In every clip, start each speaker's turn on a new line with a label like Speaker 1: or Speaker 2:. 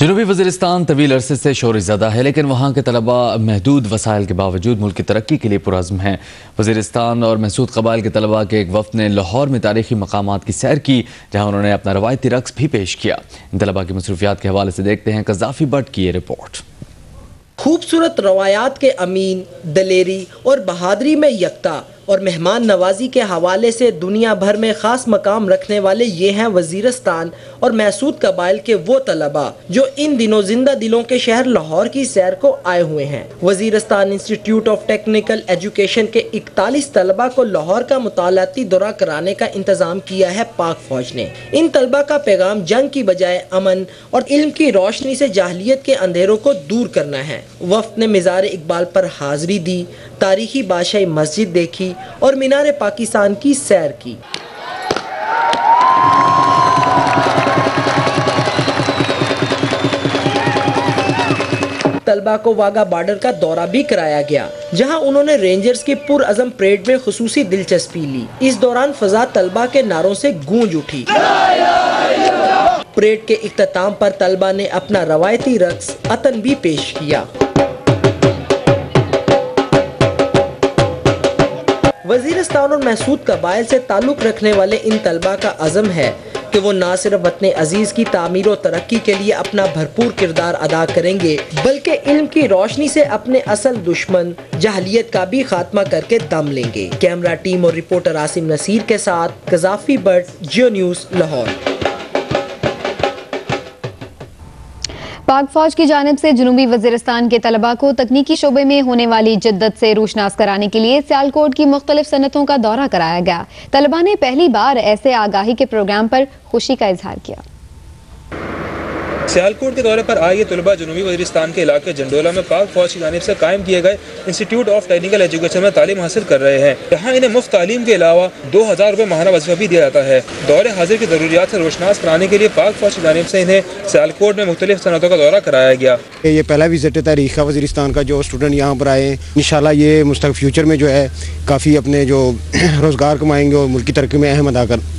Speaker 1: جنوبی وزیرستان طویل عرصے سے شوری زدہ ہے، لیکن وہاں کے طلباء محدود وسائل کے باوجود ملک کی ترقی کے لیے پرعزم ہیں۔ وزیرستان اور محسود قبائل کے طلباء کے ایک وفد نے لاہور میں تاریخی مقامات کی سیر کی، جہاں انہوں نے اپنا روایتی رقص بھی پیش کیا۔ ان طلباء کی مصروفیات کے حوالے سے دیکھتے ہیں قذافی بٹ کی یہ رپورٹ۔
Speaker 2: خوبصورت روایات کے امین، دلیری اور بہادری میں یکتا اور مہمان نوازی کے حوالے سے دنیا بھر میں خاص مقام رکھنے والے یہ ہیں وزیرستان اور محسود قبائل کے وہ طلباء جو ان دنوں زندہ دلوں کے شہر لاہور کی سیر کو آئے ہوئے ہیں۔ وزیرستان انسٹی ٹیوٹ آف ٹیکنیکل ایجوکیشن کے 41 طلباء کو لاہور کا مطالعاتی دورہ کرانے کا انتظام کیا ہے پاک فوج نے۔ ان طلباء کا پیغام جنگ کی بجائے امن اور علم کی روشنی سے جاہلیت کے اندھیروں کو دور کرنا ہے۔ وفد نے مزار اقبال پر حاضری دی، تاریخی بادشاہی مسجد دیکھی اور مینار پاکستان کی سیر کی۔ طلباء کو واگا بارڈر کا دورہ بھی کرایا گیا، جہاں انہوں نے رینجرز کی پرعزم پریڈ میں خصوصی دلچسپی لی۔ اس دوران فضا طلباء کے نعروں سے گونج اٹھی۔ پریڈ کے اختتام پر طلباء نے اپنا روایتی رقص عطن بھی پیش کیا۔ وزیرستان اور محسود قبائل سے تعلق رکھنے والے ان طلباء کا عزم ہے کہ وہ نہ صرف وطن عزیز کی تعمیر و ترقی کے لیے اپنا بھرپور کردار ادا کریں گے، بلکہ علم کی روشنی سے اپنے اصل دشمن جہلیت کا بھی خاتمہ کر کے دم لیں گے۔ کیمرہ ٹیم اور رپورٹر عاصم نصیر کے ساتھ قذافی بٹ، جیو نیوز، لاہور۔
Speaker 3: پاک فوج کی جانب سے جنوبی وزیرستان کے طلباء کو تکنیکی شعبے میں ہونے والی جدت سے روشناس کرانے کے لیے سیالکوٹ کی مختلف صنعتوں کا دورہ کرایا گیا۔ طلباء نے پہلی بار ایسے آگاہی کے پروگرام پر خوشی کا اظہار کیا۔
Speaker 4: سیالکوٹ کے دورے پر آئے یہ طلباء جنوبی وزیرستان کے علاقے جنڈولہ میں پاک فوج کی جانب سے قائم کیے گئے انسٹی-ٹیوٹ آف ٹیکنیکل ایجوکیشن میں تعلیم حاصل کر رہے ہیں۔ یہاں انہیں مفت تعلیم کے علاوہ 2000 روپے ماہانہ وظیفہ بھی دیا جاتا ہے۔ دور حاضر کی ضروریات سے روشناس کرانے کے لیے پاک فوج کی جانب سے انہیں سیالکوٹ میں مختلف صنعتوں کا دورہ کرایا گیا۔
Speaker 5: یہ پہلا وزٹ ہے تاریخ کا وزیرستان کا، جو اسٹوڈنٹ یہاں پر آئے ہیں انشاءاللہ یہ مستقبل فیوچر میں جو ہے کافی اپنے جو روزگار کمائیں گے اور ملک کی ترقی میں اہم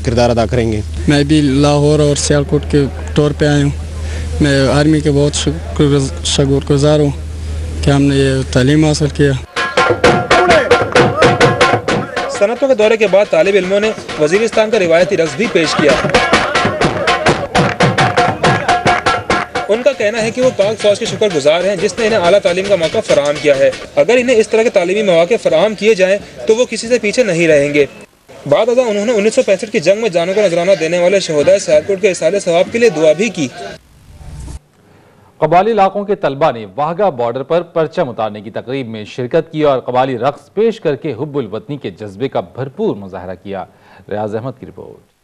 Speaker 5: کردار ادا کریں گے۔
Speaker 6: میں بھی لاہور اور سیالکوٹ کے طور پہ آیا ہوں۔ میں آرمی کے بہت شکر گزار ہوں کہ ہم نے یہ تعلیم حاصل کیا۔
Speaker 4: صنعتوں کے دورے کے بعد طالب علموں نے وزیرستان کا روایتی رقص بھی پیش کیا۔ ان کا کہنا ہے کہ وہ پاک فوج کے شکر گزار ہیں جس نے انہیں اعلیٰ تعلیم کا موقع فراہم کیا ہے۔ اگر انہیں اس طرح کے تعلیمی مواقع فراہم کیے جائیں تو وہ کسی سے پیچھے نہیں رہیں گے۔ بعد ازاں انہوں نے 1965 کی جنگ میں جانوں کو نذرانہ دینے والے شہدائے سیالکوٹ کے ایصال ثواب کے لیے دعا بھی کی۔
Speaker 7: قبائلی علاقوں کے طلباء نے واہگہ بارڈر پر پرچم اتارنے کی تقریب میں شرکت کی اور قبائلی رقص پیش کر کے حب الوطنی کے جذبے کا بھرپور مظاہرہ کیا۔ ریاض احمد کی رپورٹ۔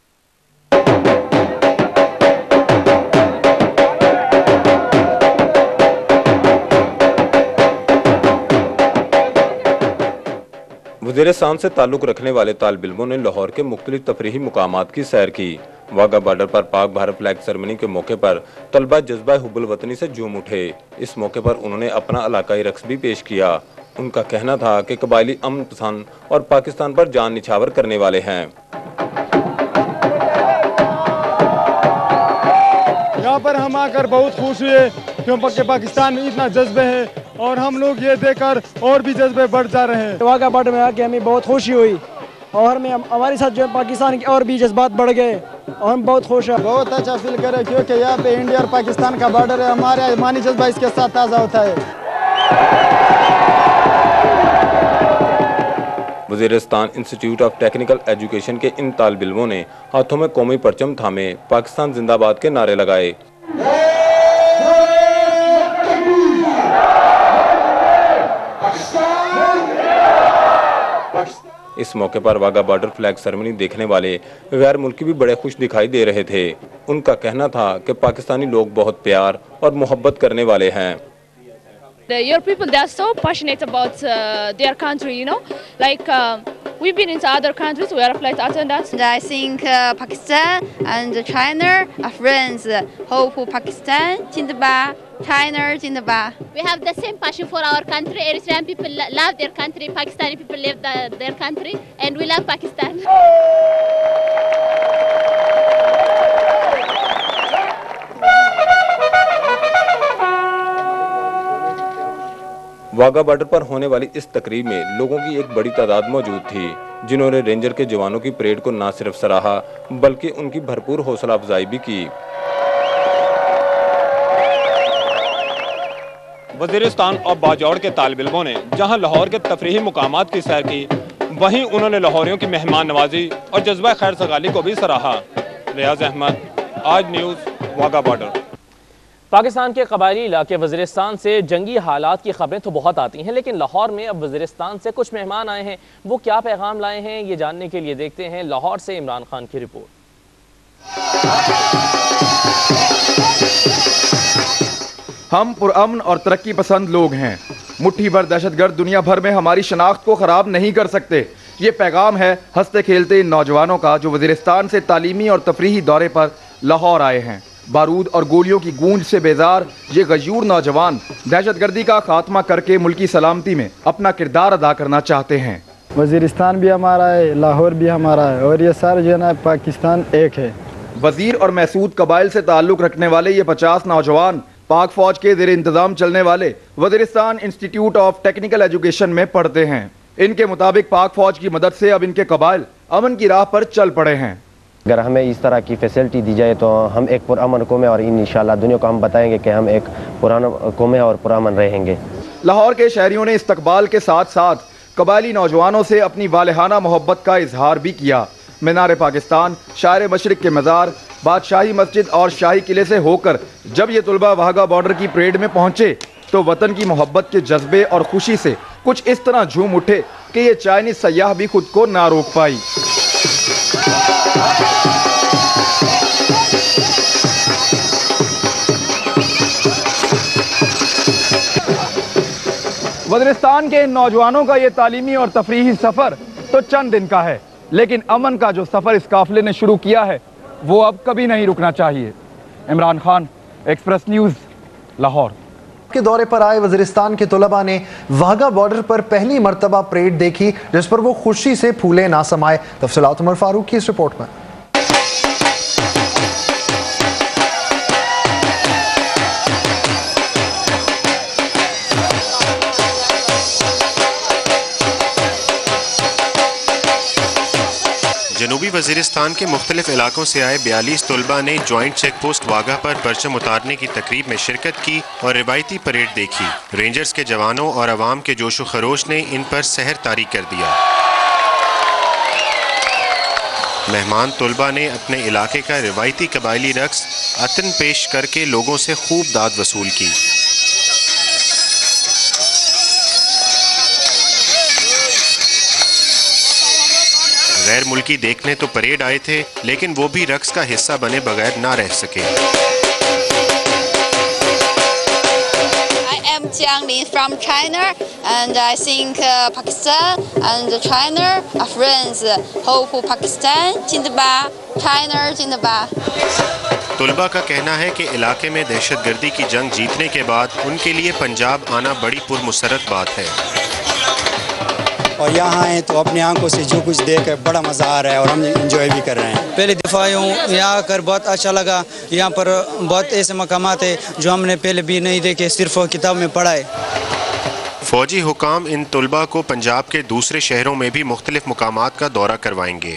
Speaker 8: وزیرستان سے تعلق رکھنے والے طالب علموں نے لاہور کے مختلف تفریحی مقامات کی سیر کی۔ واگا بارڈر پر پاک بھارت فلیگ سرمنی کے موقع پر طلباء جذبہ حب الوطنی سے جھوم اٹھے۔ اس موقع پر انہوں نے اپنا علاقائی رقص بھی پیش کیا۔ ان کا کہنا تھا کہ قبائلی امن پسند اور پاکستان پر جان نچھاور کرنے والے ہیں۔
Speaker 9: یہاں پر ہم آ کر بہت خوش ہوئے کیونکہ پاکستان میں اتنا جذبے ہے اور ہم لوگ یہ دیکھ کر اور بھی جذبے بڑھ جا رہے ہیں۔
Speaker 10: واگا بارڈر میں آ کے ہمیں بہت خوشی ہوئی اور ہمارے ساتھ جو پاکستان کے اور بھی جذبات بڑھ گئے اور ہم بہت خوش ہیں۔
Speaker 9: بہت اچھا فیل کرے کیونکہ یہاں پہ انڈیا اور پاکستان کا بارڈر ہے، ہمارا ایمانی جذبہ اس کے ساتھ تازہ ہوتا ہے۔
Speaker 8: وزیرستان انسٹی-ٹیوٹ آف ٹیکنیکل ایجوکیشن کے ان طالب علموں نے ہاتھوں میں قومی پرچم تھامے پاکستان زندہ باد کے نعرے لگائے۔ اس موقع پر واگا بارڈر فلیگ سرمنی دیکھنے والے غیر ملکی بھی بڑے خوش دکھائی دے رہے تھے۔ ان کا کہنا تھا کہ پاکستانی لوگ بہت پیار اور محبت کرنے والے ہیں۔
Speaker 11: Your people, they are so passionate about their country, you know, like we've been into other countries, we are flight attendants.
Speaker 12: I think Pakistan and China are friends. Hope Pakistan, Zindabad, China, Zindabad.
Speaker 11: We have the same passion for our country. Eritrean people love their country, Pakistani people love their country, and we love Pakistan.
Speaker 8: Wagah border پر ہونے والی اس تقریب میں لوگوں کی ایک بڑی تعداد موجود تھی، جنہوں نے رینجر کے جوانوں کی پریڈ کو نہ صرف سراہا بلکہ ان کی بھرپور حوصلہ افزائی بھی کی۔ وزیرستان اور باجوڑ کے طالب علموں نے جہاں لاہور کے تفریحی مقامات کی سیر کی، وہیں انہوں نے لاہوریوں کی مہمان نوازی اور جذبہ خیر سگالی کو بھی سراہا۔ ریاض احمد، آج نیوز، واگا بارڈر۔
Speaker 13: پاکستان کے قبائلی علاقے وزیرستان سے جنگی حالات کی خبریں تو بہت آتی ہیں، لیکن لاہور میں اب وزیرستان سے کچھ مہمان آئے ہیں۔ وہ کیا پیغام لائے ہیں، یہ جاننے کے لیے دیکھتے ہیں لاہور سے عمران خان کی رپورٹ۔
Speaker 14: ہم پرامن اور ترقی پسند لوگ ہیں۔ مٹھی بھر دہشت گرد دنیا بھر میں ہماری شناخت کو خراب نہیں کر سکتے۔ یہ پیغام ہے ہنستے کھیلتے ان نوجوانوں کا جو وزیرستان سے تعلیمی اور تفریحی دورے پر لاہور آئے ہیں۔ بارود اور گولیوں کی گونج سے بیزار یہ غیور نوجوان دہشت گردی کا خاتمہ کر کے ملکی سلامتی میں اپنا کردار ادا کرنا چاہتے ہیں۔
Speaker 6: وزیرستان بھی ہمارا ہے، لاہور بھی ہمارا ہے، اور یہ سارے جو ہے نا پاکستان ایک ہے۔
Speaker 14: وزیر اور محسود قبائل سے تعلق رکھنے والے یہ 50 نوجوان پاک فوج کے زیر انتظام چلنے والے Waziristan institute of technical education میں پڑھتے ہیں۔ ان کے مطابق پاک فوج کی مدد سے اب ان کے قبائل امن کی راہ پر چل پڑے ہیں۔
Speaker 15: اگر ہمیں اس طرح کی فیسلٹی دی جائے تو ہم ایک پرامن قوم ہے، اور انشاءاللہ دنیا کو ہم بتائیں گے کہ ہم ایک پرامن قوم ہے اور پرامن رہیں گے۔
Speaker 14: لاہور کے شہریوں نے استقبال کے ساتھ ساتھ قبائلی نوجوانوں سے اپنی والہانہ محبت کا اظہار بھی کیا۔ مینار پاکستان، شاعر مشرق کے مزار، بادشاہی مسجد اور شاہی قلعے سے ہو کر جب یہ طلبہ واہگہ بارڈر کی پریڈ میں پہنچے تو وطن کی محبت کے جذبے اور خوشی سے کچھ اس طرح جھوم اٹھے کہ یہ چائنیز سیاح بھی خود کو نہ روک پائی۔ وزیرستان کے ان نوجوانوں کا یہ تعلیمی اور تفریحی سفر تو چند دن کا ہے، لیکن امن کا جو سفر اس قافلے نے شروع کیا ہے وہ اب کبھی نہیں رکنا چاہیے۔ Imran Khan, express news, Lahore.
Speaker 16: کے دورے پر آئے وزیرستان کے طلباء نے واہگہ بارڈر پر پہلی مرتبہ پریڈ دیکھی، جس پر وہ خوشی سے پھولے نہ سمائے۔ تفصیلات عمر فاروق کی اس رپورٹ میں۔
Speaker 17: جنوبی وزیرستان کے مختلف علاقوں سے آئے 42 طلباء نے جوائنٹ چیک پوسٹ واگہ پر پرچم اتارنے کی تقریب میں شرکت کی اور روایتی پریڈ دیکھی۔ رینجرز کے جوانوں اور عوام کے جوش و خروش نے ان پر سحر طاری کر دیا۔ مہمان طلباء نے اپنے علاقے کا روایتی قبائلی رقص عطن پیش کر کے لوگوں سے خوب داد وصول کی۔ غیر ملکی دیکھنے تو پریڈ آئے تھے، لیکن وہ بھی رقص کا حصہ بنے بغیر نہ رہ سکے۔
Speaker 12: I am Jiang Lin from China, and I think Pakistan and China are friends. Hope Pakistan, Zindabad, China, Zindabad.
Speaker 17: طلباء کا کہنا ہے کہ علاقے میں دہشت گردی کی جنگ جیتنے کے بعد ان کے لیے پنجاب آنا بڑی پرمسرت بات ہے۔
Speaker 18: اور یہاں آئے تو اپنی آنکھوں سے جو کچھ دیکھ کر بڑا مزہ آ رہا ہے اور ہم انجوائے بھی کر رہے ہیں۔
Speaker 19: پہلے دفعہ ہوں، یہاں آ کر بہت اچھا لگا۔ یہاں پر بہت ایسے مقامات ہیں جو ہم نے پہلے بھی نہیں دیکھے، صرف کتاب میں پڑھا ہے۔
Speaker 17: فوجی حکام ان طلباء کو پنجاب کے دوسرے شہروں میں بھی مختلف مقامات کا دورہ کروائیں گے۔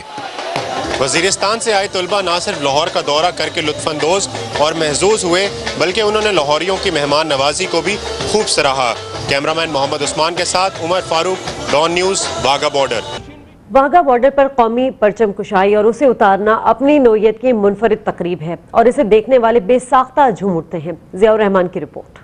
Speaker 17: وزیرستان سے آئے طلباء نہ صرف لاہور کا دورہ کر کے لطف اندوز اور محظوظ ہوئے، بلکہ انہوں نے لاہوریوں کی مہمان نوازی کو بھی خوب سراہا۔ کیمرامین محمد عثمان کے ساتھ Umar Farooq, Dawn news, Wagah border.
Speaker 20: Wagah border پر قومی پرچم کشائی اور اسے اتارنا اپنی نوعیت کی منفرد تقریب ہے، اور اسے دیکھنے والے بے ساختہ جھوم اٹھتے ہیں۔ ضیاء الرحمان کی رپورٹ۔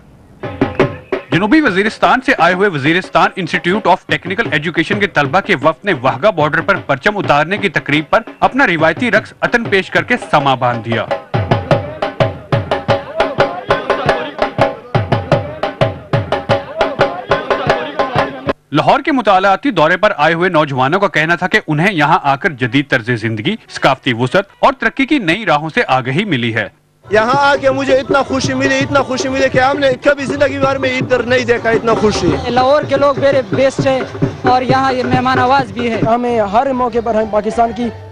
Speaker 21: جنوبی وزیرستان سے آئے ہوئے Waziristan institute of technical education کے طلبہ کے وفد نے واہگہ بارڈر پر پرچم اتارنے کی تقریب پر اپنا روایتی رقص عطن پیش کر کے سما باندھ دیا۔ لاہور کے مطالعاتی دورے پر آئے ہوئے نوجوانوں کا کہنا تھا کہ انہیں یہاں آ کر جدید طرز زندگی، ثقافتی وسعت اور ترقی کی نئی راہوں سے آگہی ملی ہے۔
Speaker 22: یہاں آ کے مجھے اتنا خوشی ملی کہ ہم نے کبھی زندگی بھر میں ادھر نہیں دیکھا اتنا خوشی۔
Speaker 10: لاہور کے لوگ میرے بیسٹ ہیں اور یہاں یہ مہمان آواز بھی ہے۔ ہمیں ہر موقع پر ہم پاکستان کی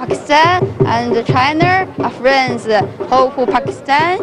Speaker 12: Pakistan and China are friends. Hope Pakistan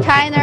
Speaker 12: China